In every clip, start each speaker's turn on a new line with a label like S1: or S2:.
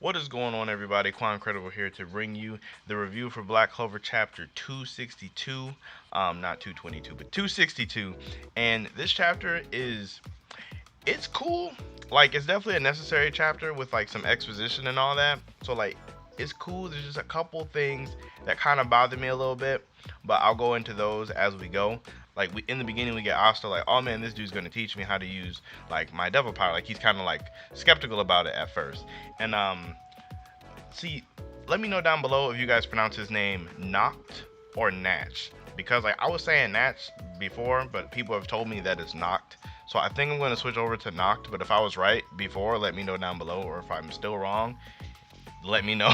S1: What is going on, everybody? Quancredible here to bring you the review for Black Clover Chapter 262. Not 222, but 262. And this chapter it's cool. Like, it's definitely a necessary chapter with like some exposition and all that. So like, it's cool. There's just a couple things that kind of bother me a little bit, but I'll go into those as we go. Like, we in the beginning we get Asta like, oh man, this dude's gonna teach me how to use like my devil power. Like, he's kind of like skeptical about it at first. And see, let me know down below if you guys pronounce his name Noct or Natch, because like I was saying Natch before, but people have told me that it's Noct. So I think I'm going to switch over to Noct, but if I was right before, let me know down below, or if I'm still wrong, let me know.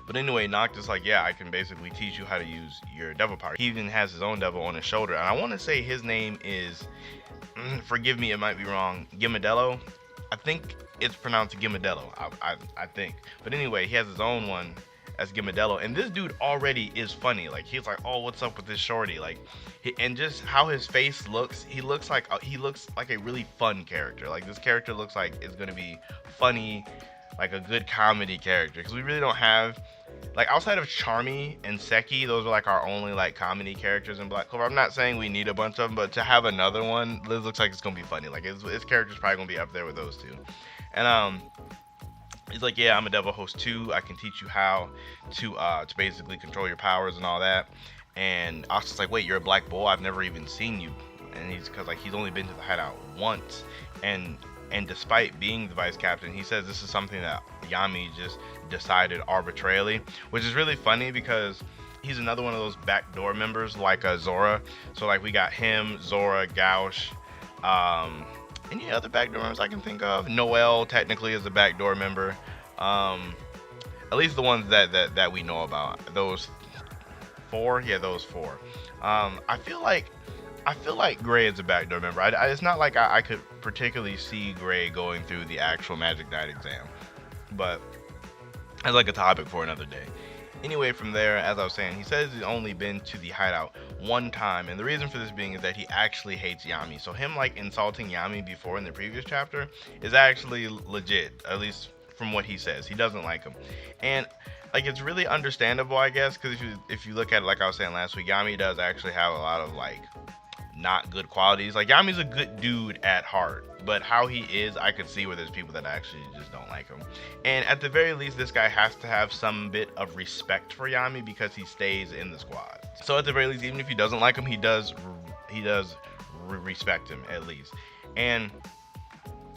S1: But anyway, Noct is like, yeah, I can basically teach you how to use your devil power. He even has his own devil on his shoulder, and I want to say his name is, forgive me, it might be wrong, Gimadello. I think it's pronounced Gimadello, I think. But anyway, he has his own one as Gimadello, and this dude already is funny. Like, he's like, oh, what's up with this shorty? Like, and just how his face looks, he looks like a really fun character. Like, this character looks like it's gonna be funny, like a good comedy character, because we really don't have, like, outside of Charmy and Seki, those are like our only like comedy characters in Black Clover. I'm not saying we need a bunch of them, but to have another one, Liz looks like it's gonna be funny. Like, his character's probably gonna be up there with those two. And he's like, yeah, I'm a devil host too. I can teach you how to basically control your powers and all that. And Asta's like, wait, you're a black bull? I've never even seen you. And he's, because like he's only been to the hideout once. And despite being the vice captain, he says this is something that Yami just decided arbitrarily, which is really funny because he's another one of those backdoor members like Zora. So like we got him, Zora, Gauche, any other backdoor members I can think of. Noelle technically is a backdoor member. At least the ones that we know about. Those four, yeah, those four. I feel like Gray is a backdoor member. It's not like I could particularly see Gray going through the actual Magic Knight exam, but that's like a topic for another day. Anyway, from there, as I was saying, he says he's only been to the hideout one time, and the reason for this being is that he actually hates Yami. So him like insulting Yami before in the previous chapter is actually legit, at least from what he says. He doesn't like him, and like it's really understandable, I guess, because if you look at it, like I was saying last week, Yami does actually have a lot of like not good qualities. Like, Yami's a good dude at heart, but how he is, I could see where there's people that actually just don't like him. And at the very least, this guy has to have some bit of respect for Yami because he stays in the squad. So at the very least, even if he doesn't like him, he does respect him at least. And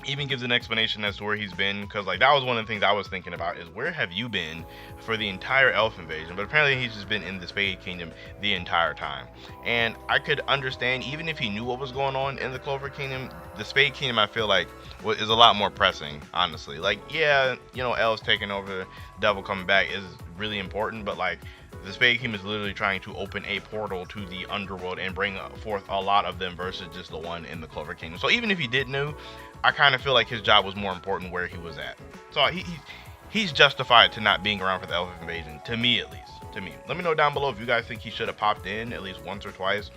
S1: even gives an explanation as to where he's been, because like that was one of the things I was thinking about, is where have you been for the entire elf invasion? But apparently he's just been in the Spade Kingdom the entire time. And I could understand, even if he knew what was going on in the Clover Kingdom, the Spade Kingdom I feel like is a lot more pressing, honestly. Like, yeah, you know, elves taking over, devil coming back is really important, but like the Spade Kingdom is literally trying to open a portal to the underworld and bring forth a lot of them versus just the one in the Clover Kingdom. So even if he did know, I kind of feel like his job was more important where he was at. So he's justified to not being around for the elf invasion, to me at least. To me. Let me know down below if you guys think he should have popped in at least once or twice,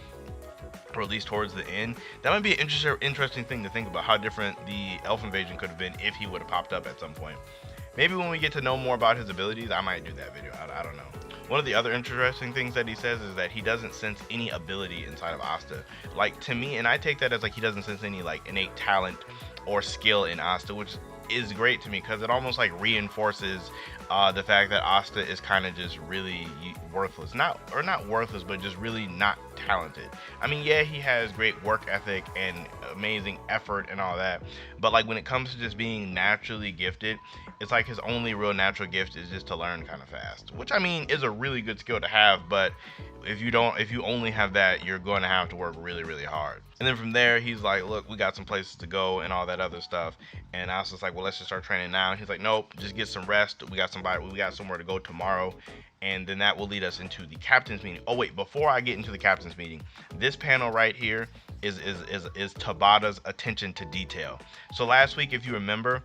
S1: or at least towards the end. That might be an interesting thing to think about, how different the elf invasion could have been if he would have popped up at some point. Maybe when we get to know more about his abilities, I might do that video. I don't know. One of the other interesting things that he says is that he doesn't sense any ability inside of Asta. Like, to me, and I take that as like he doesn't sense any like innate talent or skill in Asta, which is great to me because it almost like reinforces the fact that Asta is kind of just really worthless. Not worthless, but just really not talented. I mean, yeah, he has great work ethic and amazing effort and all that, but like when it comes to just being naturally gifted, it's like his only real natural gift is just to learn kind of fast, which I mean is a really good skill to have, but if you only have that, you're going to have to work really, really hard. And then from there, he's like, look, we got some places to go and all that other stuff. And I was just like, well, let's just start training now. And he's like, nope, just get some rest. We got somewhere to go tomorrow. And then that will lead us into the captain's meeting. Oh wait, before I get into the captain's meeting, this panel right here is Tabata's attention to detail. So last week, if you remember,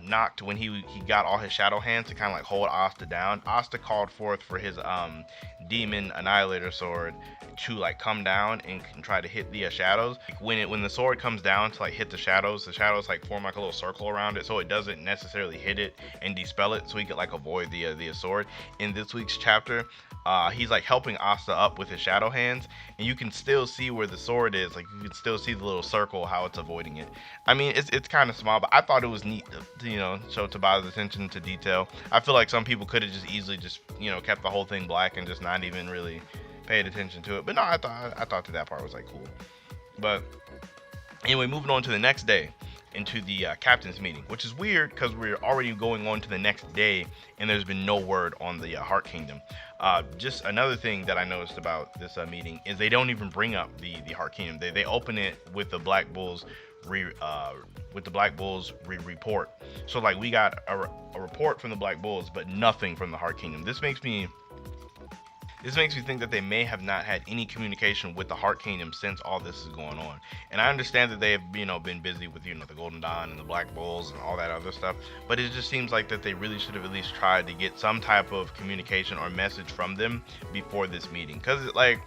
S1: knocked when he got all his shadow hands to kind of like hold Asta down. Asta called forth for his demon annihilator sword to like come down and try to hit the shadows. Like, when the sword comes down to like hit the shadows like form like a little circle around it, so it doesn't necessarily hit it and dispel it, so he could like avoid the sword. In this week's chapter, he's like helping Asta up with his shadow hands, and you can still see where the sword is. Like you can still see the little circle, how it's avoiding it. I mean, it's kind of small, but I thought it was neat to show Tobias' attention to detail. I feel like some people could have just easily just kept the whole thing black and just not even really paid attention to it. But no, I thought that part was like cool. But anyway, moving on to the next day into the captain's meeting, which is weird because we're already going on to the next day and there's been no word on the Heart Kingdom. Just another thing that I noticed about this meeting is they don't even bring up the Heart Kingdom. They open it with the Black Bulls report. So like we got a report from the Black Bulls, but nothing from the Heart Kingdom. This makes me think that they may have not had any communication with the Heart Kingdom since all this is going on. And I understand that they have, been busy with, the Golden Dawn and the Black Bulls and all that other stuff. But it just seems like that they really should have at least tried to get some type of communication or message from them before this meeting. Because, like,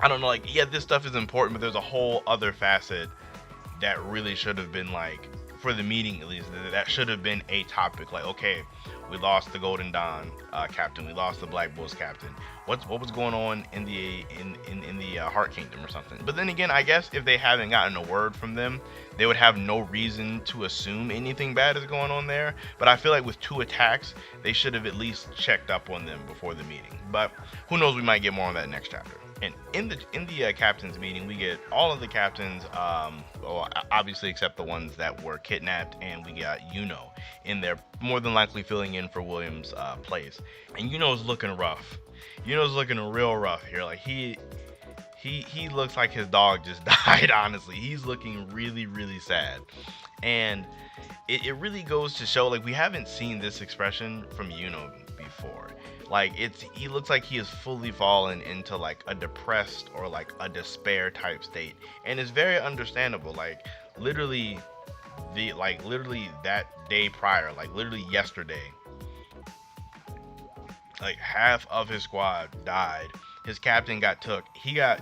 S1: I don't know, like, yeah, this stuff is important, but there's a whole other facet that really should have been, like, for the meeting at least, that should have been a topic. Like, okay, we lost the Golden Dawn captain, we lost the Black Bulls captain. What was going on in the Heart Kingdom or something? But then again, I guess if they haven't gotten a word from them, they would have no reason to assume anything bad is going on there. But I feel like with 2 attacks, they should have at least checked up on them before the meeting. But who knows? We might get more on that next chapter. And in the captain's meeting, we get all of the captains, well, obviously except the ones that were kidnapped, and we got Yuno in there, more than likely filling in for William's place. And Yuno's looking rough. Yuno's looking real rough here. Like he looks like his dog just died. Honestly, he's looking really, really sad, and it really goes to show, like, we haven't seen this expression from Yuno before. Like, he looks like he has fully fallen into like a depressed or like a despair type state, and it's very understandable. Like literally that day prior, like literally yesterday, like half of his squad died. His captain got took. He got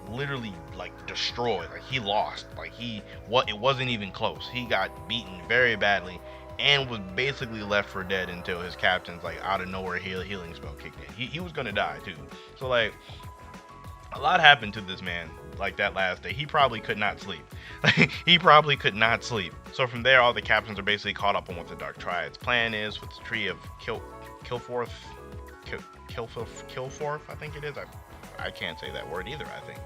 S1: literally like destroyed. Like he lost. Like it wasn't even close. He got beaten very badly and was basically left for dead until his captain's like out of nowhere healing spell kicked in. He was gonna die too. So like a lot happened to this man like that last day. He probably could not sleep. He probably could not sleep. So from there, all the captains are basically caught up on what the Dark Triad's plan is with the tree of Kilforth, I think it is. I can't say that word either, I think.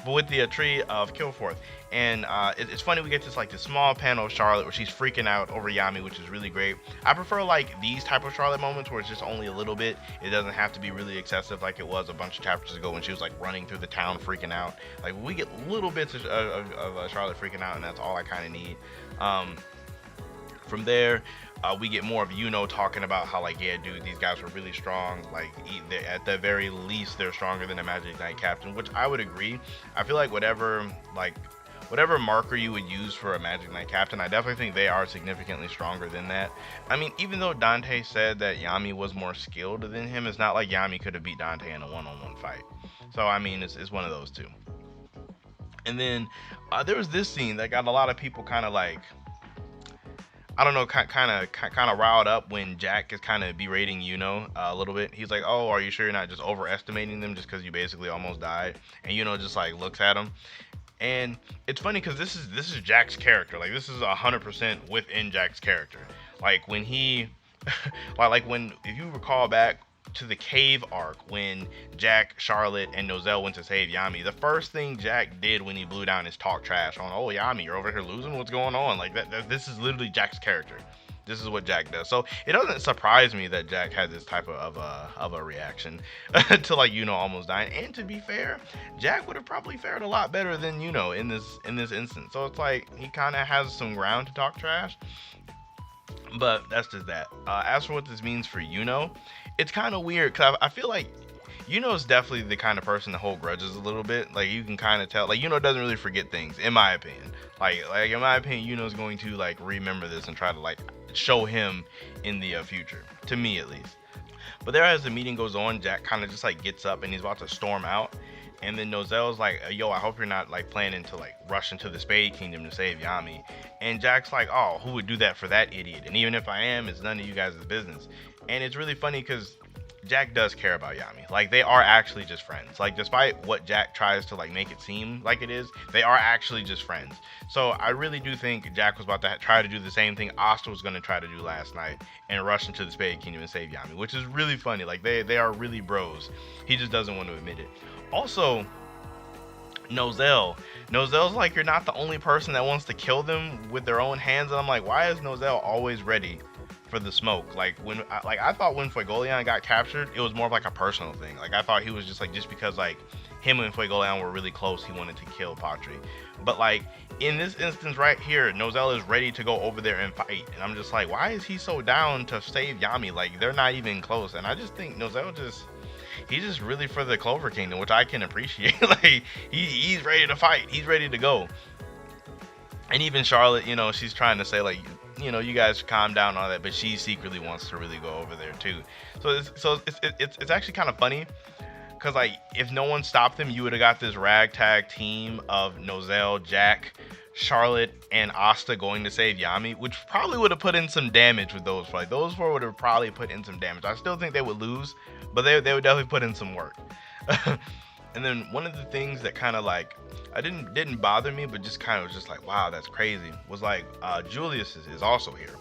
S1: But with the tree of Kilforth. And it's funny, we get this small panel of Charlotte where she's freaking out over Yami, which is really great. I prefer like these type of Charlotte moments where it's just only a little bit. It doesn't have to be really excessive like it was a bunch of chapters ago when she was like running through the town freaking out. Like we get little bits of Charlotte freaking out, and that's all I kind of need. From there, we get more of Yuno talking about how, like, yeah, dude, these guys were really strong. Like, at the very least, they're stronger than a Magic Knight captain, which I would agree. I feel like whatever marker you would use for a Magic Knight captain, I definitely think they are significantly stronger than that. I mean, even though Dante said that Yami was more skilled than him, it's not like Yami could have beat Dante in a one-on-one fight. So, I mean, it's one of those two. And then there was this scene that got a lot of people kind of like, I don't know, kind of riled up when Jack is kind of berating Yuno a little bit. He's like, "Oh, are you sure you're not just overestimating them just because you basically almost died?" And Yuno just like looks at him, and it's funny because this is Jack's character. Like this is 100% within Jack's character. Like when he, if you recall back to the cave arc when Jack, Charlotte, and Nozel went to save Yami, the first thing Jack did when he blew down is talk trash on, "Oh, Yami, you're over here losing? What's going on?" Like that this is literally Jack's character. This is what Jack does. So it doesn't surprise me that Jack had this type of a reaction to like Yuno almost dying. And to be fair, Jack would have probably fared a lot better than Yuno in this instance. So it's like he kind of has some ground to talk trash. But that's just that. As for what this means for Yuno, it's kind of weird because I feel like Yuno's definitely the kind of person to hold grudges a little bit. Like you can kind of tell, like Yuno doesn't really forget things, in my opinion. Like in my opinion, Yuno's going to like remember this and try to like show him in the future. To me, at least. But there, as the meeting goes on, Jack kind of just like gets up and he's about to storm out. And then Nozelle's like, "Yo, I hope you're not like planning to like rush into the Spade Kingdom to save Yami." And Jack's like, "Oh, who would do that for that idiot? And even if I am, it's none of you guys' business." And it's really funny because Jack does care about Yami. Like they are actually just friends. Like despite what Jack tries to like make it seem like it is, they are actually just friends. So I really do think Jack was about to try to do the same thing Asta was going to try to do last night and rush into the Spade Kingdom and save Yami, which is really funny. Like they are really bros. He just doesn't want to admit it. Also, Nozelle's like, "You're not the only person that wants to kill them with their own hands." And I'm like, why is Nozelle always ready for the smoke? Like I thought when Fuegoleon got captured, it was more of like a personal thing. Like I thought he was just like, just because like him and Fuegoleon were really close, he wanted to kill Patri. But like in this instance right here, Nozelle is ready to go over there and fight. And I'm just like, why is he so down to save Yami? Like they're not even close. And I just think he's just really for the Clover Kingdom, which I can appreciate. Like he's ready to fight. He's ready to go. And even Charlotte, she's trying to say like, you guys calm down and all that, but she secretly wants to really go over there too. So it's actually kind of funny because like if no one stopped them, you would have got this ragtag team of Nozelle, Jack, Charlotte, and Asta going to save Yami, which probably would have put in some damage with those four. Like those four would have probably put in some damage. I still think they would lose, but they would definitely put in some work. And then one of the things that kind of like I didn't bother me, but just kind of was just like, wow, that's crazy, was like Julius is also here.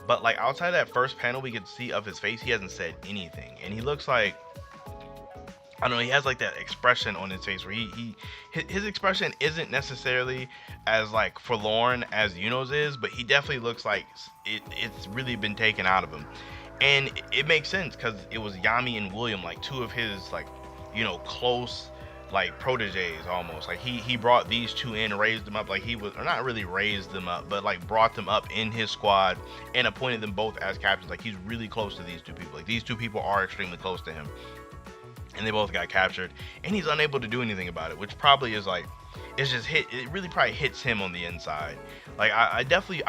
S1: But like outside that first panel we could see of his face, he hasn't said anything. And he looks like, I don't know, he has like that expression on his face where his expression isn't necessarily as like forlorn as Yuno's is, but he definitely looks like it's really been taken out of him. And it makes sense because it was Yami and William, like two of his like, close like proteges almost. Like he brought these two in, raised them up, like he was, or not really raised them up, but like brought them up in his squad and appointed them both as captains. Like he's really close to these two people. Like these two people are extremely close to him. And they both got captured, and he's unable to do anything about it, which probably is like, it really probably hits him on the inside. Like I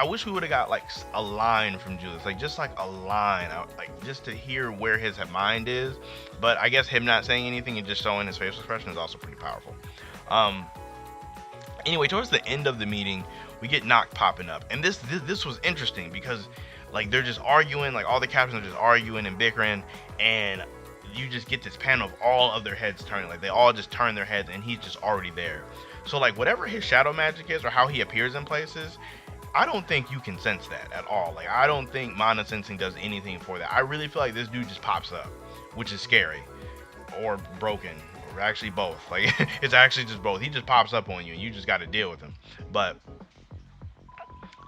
S1: wish we would have got like a line from Julius, like just like a line, like just to hear where his mind is. But I guess him not saying anything and just showing his facial expression is also pretty powerful. Anyway, towards the end of the meeting, we get Noct popping up, and this was interesting because like they're just arguing, like all the captains are just arguing and bickering, and you just get this panel of all of their heads turning. Like they all just turn their heads and he's just already there. So like whatever his shadow magic is or how he appears in places, I don't think you can sense that at all. Like I don't think mana sensing does anything for that. I really feel like this dude just pops up, which is scary or broken, or actually both. Like it's actually just both. He just pops up on you and you just got to deal with him. But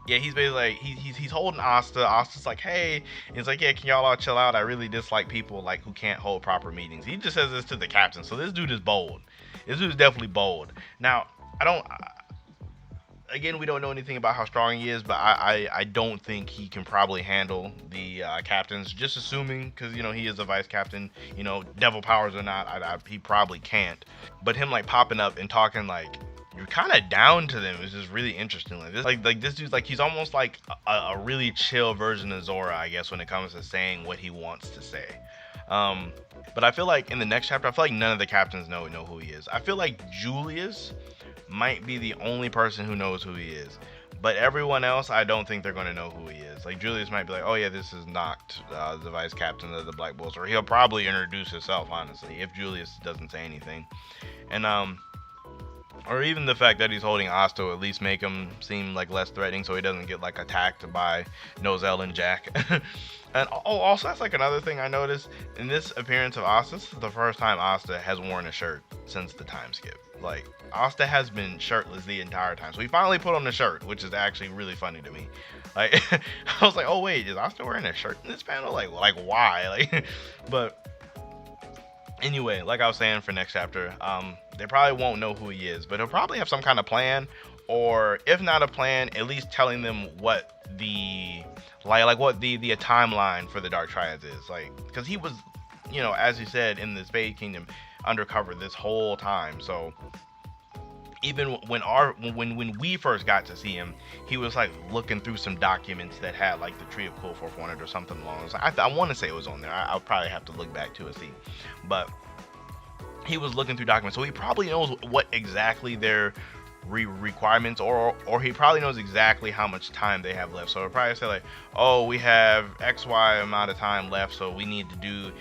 S1: yeah, he's basically like, he's holding Asta. Asta's like, hey, and he's like, yeah, can y'all all chill out? I really dislike people like who can't hold proper meetings. He just says this to the captain. So this dude is bold. This dude is definitely bold. Now, again, we don't know anything about how strong he is, but I don't think he can probably handle the captains. Just assuming, because he is a vice captain. Devil powers or not, he probably can't. But him like popping up and talking like, you're kind of down to them is just really interesting. Like this dude's like, he's almost like a really chill version of Zora, I guess, when it comes to saying what he wants to say. But I feel like in the next chapter, I feel like none of the captains know who he is. I feel like Julius might be the only person who knows who he is. But everyone else, I don't think they're going to know who he is. Like Julius might be like, oh yeah, this is Noct, the vice captain of the Black Bulls. Or he'll probably introduce himself, honestly, if Julius doesn't say anything. And or even the fact that he's holding Asta will at least make him seem like less threatening, so he doesn't get like attacked by Nozelle and Jack. And also that's like another thing I noticed in this appearance of Asta. This is the first time Asta has worn a shirt since the time skip. Like Asta has been shirtless the entire time, so he finally put on a shirt, which is actually really funny to me. Like I was like, oh wait, is Asta wearing a shirt in this panel? Like why? Like, but. Anyway, like I was saying for next chapter, they probably won't know who he is, but he'll probably have some kind of plan, or if not a plan, at least telling them what the timeline for the Dark Triads is. Like, because he was, as you said, in the Spade Kingdom undercover this whole time, so even when we first got to see him, he was like looking through some documents that had like the tree of Quoth on it or something along those lines. I want to say it was on there. I'll probably have to look back to it see, but he was looking through documents, so he probably knows what exactly their requirements, or he probably knows exactly how much time they have left. So he'll probably say like, oh, we have XY amount of time left, so we need to do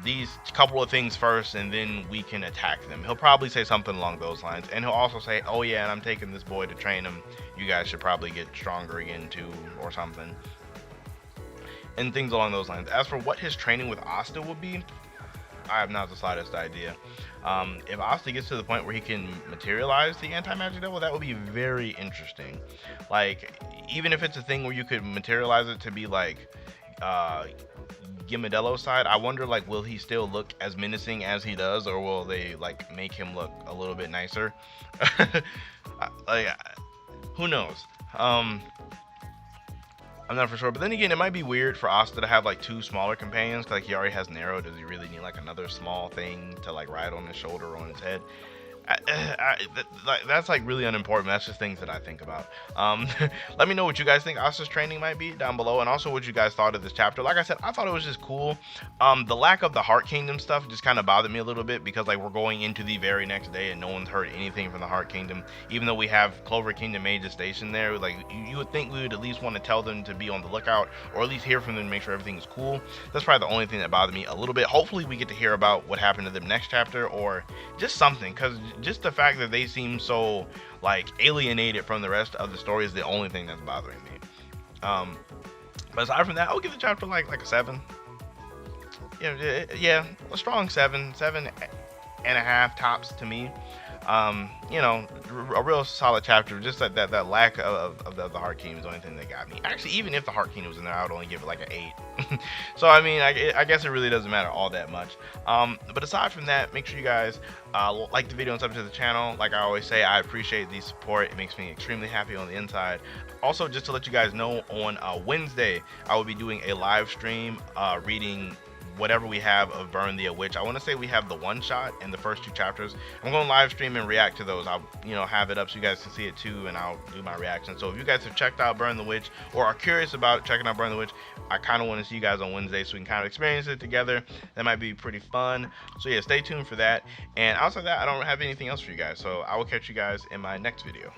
S1: these couple of things first, and then we can attack them. He'll probably say something along those lines, and he'll also say, oh yeah, and I'm taking this boy to train him. You guys should probably get stronger again too, or something, and things along those lines. As for what his training with Asta will be, I have not the slightest idea. If Asta gets to the point where he can materialize the anti-magic devil, that would be very interesting. Like, even if it's a thing where you could materialize it to be like Gimadello's side, I wonder, like, will he still look as menacing as he does, or will they like make him look a little bit nicer? Like, who knows? I'm not for sure, but then again, it might be weird for Asta to have like two smaller companions. Like, he already has Nero. Does he really need like another small thing to like ride on his shoulder or on his head? That's like really unimportant. That's just things that I think about. Let me know what you guys think Asta's training might be down below, and also what you guys thought of this chapter. Like I said, I thought it was just cool. The lack of the Heart Kingdom stuff just kind of bothered me a little bit, because like we're going into the very next day and no one's heard anything from the Heart Kingdom, even though we have Clover Kingdom Mage station there. Like, you would think we would at least want to tell them to be on the lookout, or at least hear from them to make sure everything is cool. That's probably the only thing that bothered me a little bit. Hopefully we get to hear about what happened to them next chapter, or just something, because just the fact that they seem so like alienated from the rest of the story is the only thing that's bothering me. But aside from that, I would give the chapter like a 7. Yeah, a strong 7.5 tops to me. You know, a real solid chapter. Just that lack of the Heart Kingdom is the only thing that got me. Actually, even if the Heart Kingdom was in there, I would only give it like an 8. So I mean, I guess it really doesn't matter all that much. But aside from that, make sure you guys like the video and sub to the channel. Like I always say, I appreciate the support. It makes me extremely happy on the inside. Also, just to let you guys know, on Wednesday, I will be doing a live stream reading whatever we have of Burn the Witch. I want to say we have the one shot and the first 2 chapters. I'm going to live stream and react to those. I'll have it up so you guys can see it too, and I'll do my reaction. So if you guys have checked out Burn the Witch, or are curious about checking out Burn the Witch, I kind of want to see you guys on Wednesday so we can kind of experience it together. That might be pretty fun. So yeah, stay tuned for that. And outside that, I don't have anything else for you guys, so I will catch you guys in my next video.